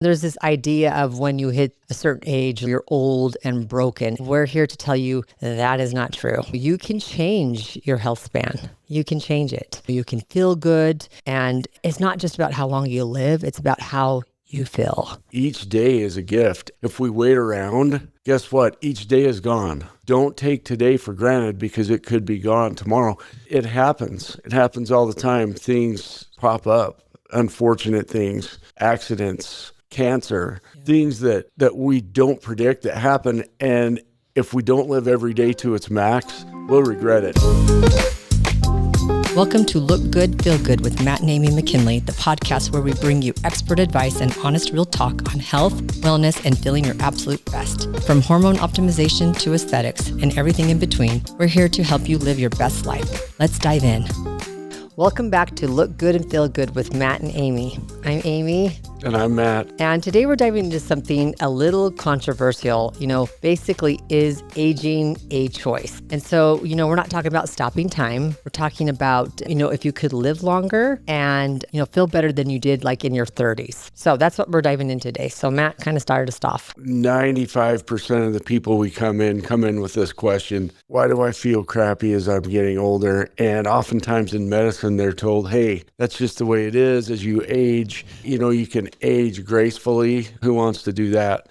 There's this idea of when you hit a certain age, you're old and broken. We're here to tell you that is not true. You can change your health span. You can change it. You can feel good. And it's not just about how long you live. It's about how you feel. Each day is a gift. If we wait around, guess what? Each day is gone. Don't take today for granted because it could be gone tomorrow. It happens. It happens all the time. Things pop up, unfortunate things, accidents, cancer, things that we don't predict that happen. And if we don't live every day to its max, we'll regret it. Welcome to Look Good, Feel Good with Matt and Amy McKinley, the podcast where we bring you expert advice and honest, real talk on health, wellness, and feeling your absolute best. From hormone optimization to aesthetics and everything in between, we're here to help you live your best life. Let's dive in. Welcome back to Look Good and Feel Good with Matt and Amy. I'm Amy. And I'm Matt. And today we're diving into something a little controversial. Basically, is aging a choice? And so, we're not talking about stopping time. We're talking about, if you could live longer and, feel better than you did like in your 30s. So that's what we're diving in today. So Matt kind of started us off. 95% of the people we come in with this question: why do I feel crappy as I'm getting older? And oftentimes in medicine, they're told, hey, that's just the way it is. As you age, you can age gracefully. Who wants to do that?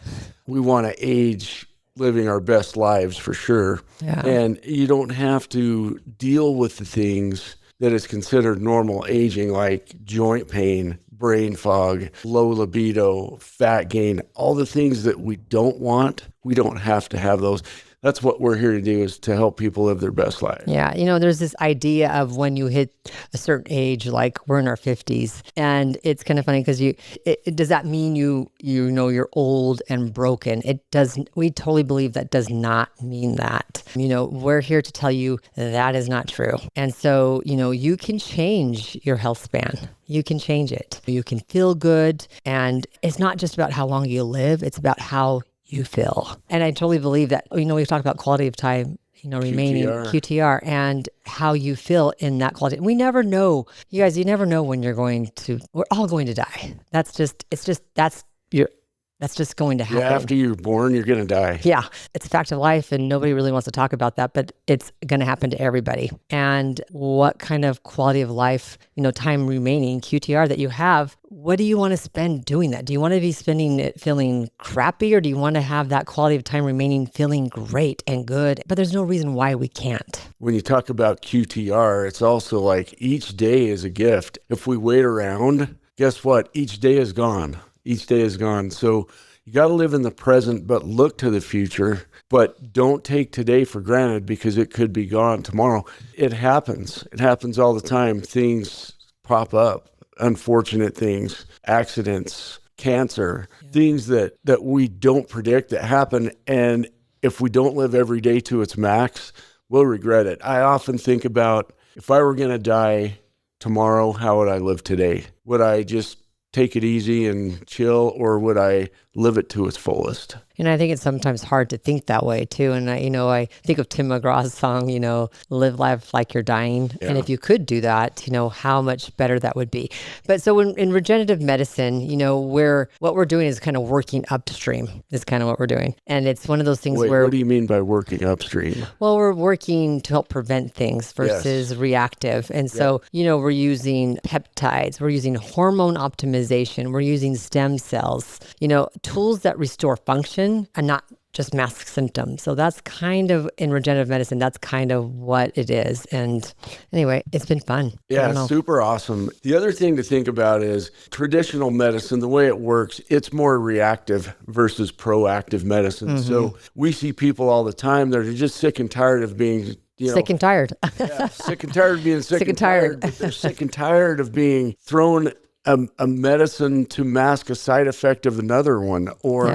We want to age living our best lives for sure. Yeah. And you don't have to deal with the things that is considered normal aging, like joint pain, brain fog, low libido, fat gain, all the things that we don't want. We don't have to have those. That's what we're here to do, is to help people live their best life. Yeah. There's this idea of when you hit a certain age, like we're in our 50s, and it's kind of funny because does that mean you're old and broken? It doesn't. We totally believe that does not mean that. We're here to tell you that is not true. And so, you can change your health span. You can change it. You can feel good. And it's not just about how long you live. It's about how you feel. And I totally believe that, we've talked about quality of time, remaining QTR, and how you feel in that quality. We never know, you guys, you never know when we're all going to die. That's just going to happen. Yeah, after you're born, you're going to die. Yeah, it's a fact of life, and nobody really wants to talk about that, but it's going to happen to everybody. And what kind of quality of life, time remaining, QTR, that you have, what do you want to spend doing that? Do you want to be spending it feeling crappy, or do you want to have that quality of time remaining feeling great and good? But there's no reason why we can't. When you talk about QTR, it's also like each day is a gift. If we wait around, guess what? Each day is gone. Each day is gone. So you got to live in the present, but look to the future. But don't take today for granted because it could be gone tomorrow. It happens. It happens all the time. Things pop up, unfortunate things, accidents, cancer, things that we don't predict that happen. And if we don't live every day to its max, we'll regret it. I often think about, if I were going to die tomorrow, how would I live today? Would I just take it easy and chill, or would I live it to its fullest? And I think it's sometimes hard to think that way too. And I think of Tim McGraw's song, live life like you're dying. Yeah. And if you could do that, how much better that would be. But so in regenerative medicine, what we're doing is kind of working upstream is kind of what we're doing. And it's one of those things where... What do you mean by working upstream? Well, we're working to help prevent things versus reactive. And so, we're using peptides, we're using hormone optimization, we're using stem cells, tools that restore function and not just mask symptoms. So that's kind of, in regenerative medicine, that's kind of what it is. And anyway, it's been fun. Yeah, super awesome. The other thing to think about is traditional medicine, the way it works, it's more reactive versus proactive medicine. Mm-hmm. So we see people all the time that are just sick and tired of being sick and tired. Sick and tired of being sick and tired. But they're sick and tired of being thrown a medicine to mask a side effect of another one, or,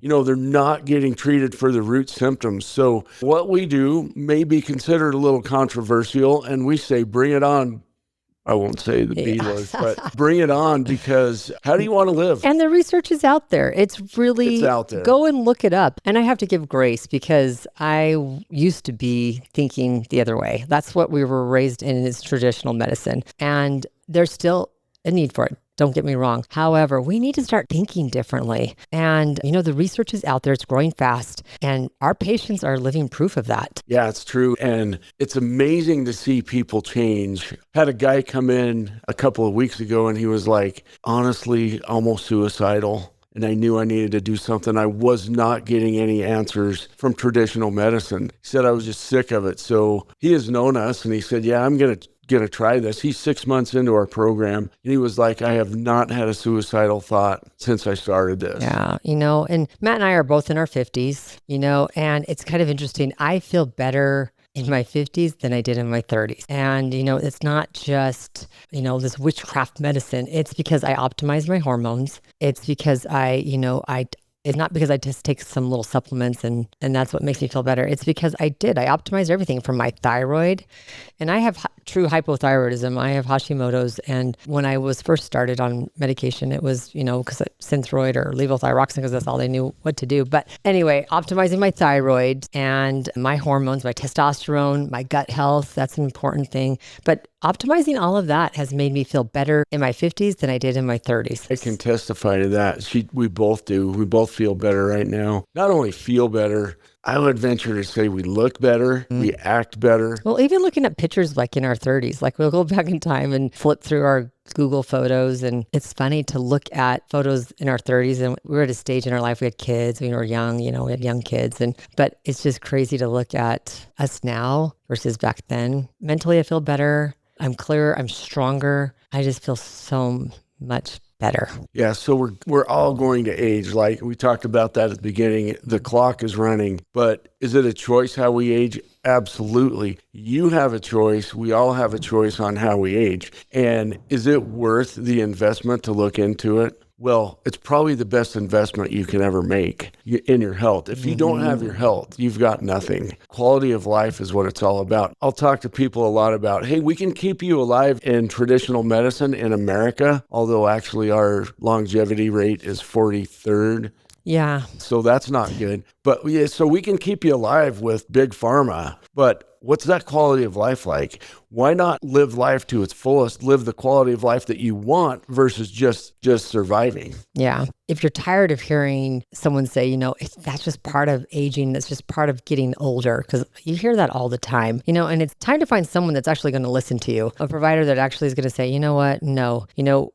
they're not getting treated for the root symptoms. So what we do may be considered a little controversial, and we say, bring it on. I won't say the B words, but bring it on, because how do you want to live? And the research is out there. It's out there. Go and look it up. And I have to give grace, because I used to be thinking the other way. That's what we were raised in, is traditional medicine. And there's still a need for it. Don't get me wrong. However, we need to start thinking differently. And, the research is out there. It's growing fast. And our patients are living proof of that. Yeah, it's true. And it's amazing to see people change. Had a guy come in a couple of weeks ago and he was like, honestly, almost suicidal. And I knew I needed to do something. I was not getting any answers from traditional medicine. He said I was just sick of it. So he has known us and he said, yeah, I'm going to try this. He's 6 months into our program. And he was like, I have not had a suicidal thought since I started this. Yeah, and Matt and I are both in our 50s, and it's kind of interesting. I feel better in my 50s than I did in my 30s. And, it's not just, this witchcraft medicine. It's because I optimize my hormones. It's because it's not because I just take some little supplements and that's what makes me feel better. It's because I optimized everything from my thyroid, and I have true hypothyroidism. I have Hashimoto's. And when I was first started on medication, it was, because Synthroid or levothyroxine, because that's all they knew what to do. But anyway, optimizing my thyroid and my hormones, my testosterone, my gut health, that's an important thing. But optimizing all of that has made me feel better in my 50s than I did in my 30s. I can testify to that. We both do. We both feel better right now. Not only feel better, I would venture to say we look better, we act better. Well, even looking at pictures like in our 30s, like we'll go back in time and flip through our Google photos. And it's funny to look at photos in our 30s. And we were at a stage in our life, we had kids, we were young, we had young kids. But it's just crazy to look at us now versus back then. Mentally, I feel better. I'm clearer. I'm stronger. I just feel so much better. Yeah, so we're all going to age. Like we talked about that at the beginning. The clock is running, but is it a choice how we age? Absolutely. You have a choice. We all have a choice on how we age. And is it worth the investment to look into it? Well, it's probably the best investment you can ever make in your health. If you don't have your health, you've got nothing. Quality of life is what it's all about. I'll talk to people a lot about, hey, we can keep you alive in traditional medicine in America, although actually our longevity rate is 43rd. Yeah. So that's not good. But yeah, so we can keep you alive with big pharma. But what's that quality of life like? Why not live life to its fullest, live the quality of life that you want versus just surviving? Yeah. If you're tired of hearing someone say, that's just part of aging, that's just part of getting older, because you hear that all the time, and it's time to find someone that's actually going to listen to you, a provider that actually is going to say, you know what, no,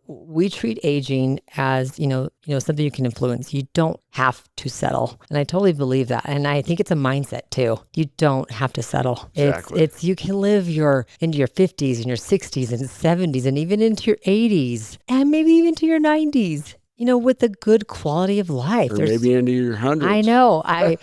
we treat aging as, something you can influence. You don't have to settle. And I totally believe that. And I think it's a mindset too. You don't have to settle. Exactly. It's you can live into your 50s and your 60s and 70s and even into your 80s and maybe even to your 90s. With a good quality of life. Or maybe into your hundreds. I know. I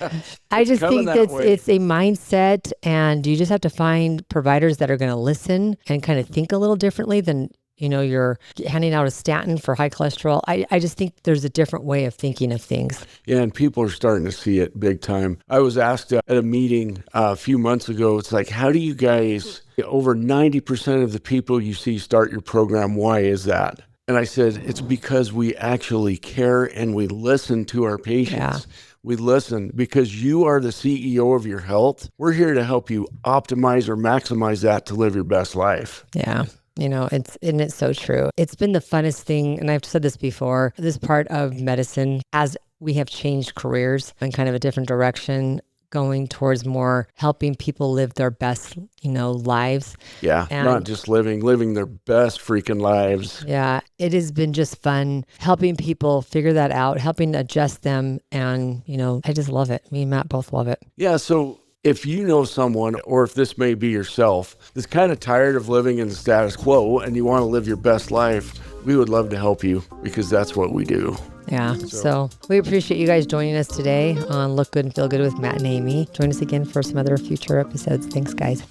just think that it's a mindset, and you just have to find providers that are going to listen and kind of think a little differently than, you're handing out a statin for high cholesterol. I just think there's a different way of thinking of things. Yeah, and people are starting to see it big time. I was asked at a meeting a few months ago, it's like, how do you guys, over 90% of the people you see start your program, why is that? And I said, it's because we actually care and we listen to our patients. Yeah. We listen because you are the CEO of your health. We're here to help you optimize or maximize that to live your best life. Yeah. It's so true. It's been the funnest thing. And I've said this before, this part of medicine, as we have changed careers in kind of a different direction, going towards more helping people live their best, lives. Yeah, and not just living their best freaking lives. Yeah, it has been just fun helping people figure that out, helping adjust them. And, I just love it. Me and Matt both love it. Yeah, so if you know someone, or if this may be yourself, that's kind of tired of living in the status quo and you want to live your best life, we would love to help you because that's what we do. Yeah. So we appreciate you guys joining us today on Look Good and Feel Good with Matt and Amy. Join us again for some other future episodes. Thanks, guys.